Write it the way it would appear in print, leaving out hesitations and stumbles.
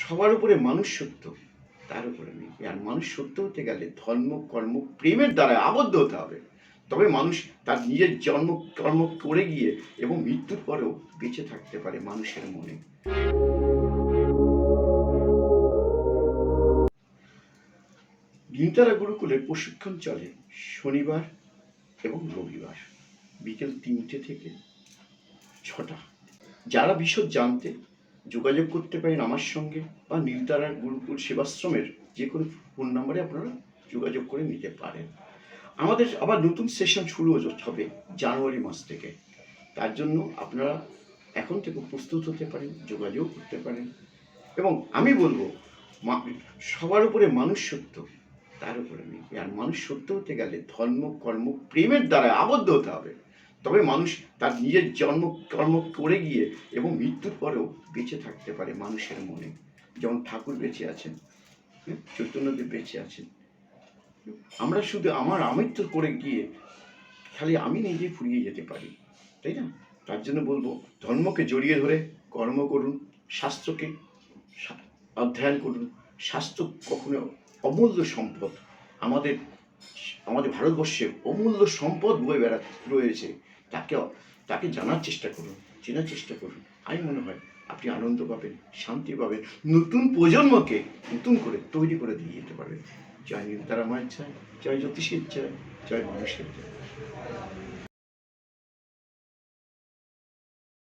সবার উপরে মানুষ সত্য, তার উপরে নেই। আর মানুষ সত্য হতে গেলে ধর্ম, কর্ম, প্রেমের দ্বারা আবদ্ধ হতে হবে। তবে মানুষ তার নিজের জন্ম কর্ম করে গিয়ে এবং মৃত্যুর পরেও বেঁচে থাকতে পারে মানুষের মনে। নিমতারা গুরুকুলের প্রশিক্ষণ চলে শনিবার এবং রবিবার বিকেল ৩টে থেকে ৬টা। যারা বিশদ জানতে যোগাযোগ করতে পারেন আমার সঙ্গে বা নিমতারা গুরুকুল সেবাশ্রমের যে কোনো ফোন নম্বরে আপনারা যোগাযোগ করে নিতে পারেন। আমাদের আবার নতুন সেশন শুরু হবে জানুয়ারি মাস থেকে। তার জন্য আপনারা এখন থেকে প্রস্তুত হতে পারেন, যোগাযোগ করতে পারেন। এবং আমি বলবো সবার উপরে মানুষ সত্য, তার উপরে নেই। আর মানুষ সত্য হতে গেলে ধর্ম, কর্ম, প্রেমের দ্বারা আবদ্ধ হতে হবে। তবে মানুষ তার নিজের জন্ম কর্ম করে গিয়ে এবং মৃত্যুর পরেও বেঁচে থাকতে পারে মানুষের মনে। যেমন ঠাকুর বেঁচে আছেন, চৈতন্যদেব বেঁচে আছেন। আমরা শুধু আমার আমৃত্যু করে গিয়ে খালি আমি নিজে ফুরিয়ে যেতে পারি, তাই না? তার জন্য বলবো ধর্মকে জড়িয়ে ধরে কর্ম করুন, শাস্ত্রকে অধ্যয়ন করুন। শাস্ত্র কখনো অমূল্য সম্পদ, আমাদের আমাদের ভারতবর্ষে অমূল্য সম্পদ বয়ে রয়েছে। তাকে জানার চেষ্টা করুন, চেনার চেষ্টা করুন। আমি মনে হয় আপনি আনন্দ পাবেন, শান্তি পাবেন, নতুন প্রজন্মকে নতুন করে তৈরি করে দিয়ে যেতে পারবেন। জয় নিমতারা মায়ের জয়, জয় জ্যোতিষীর জয়, জয় মানুষের জয়।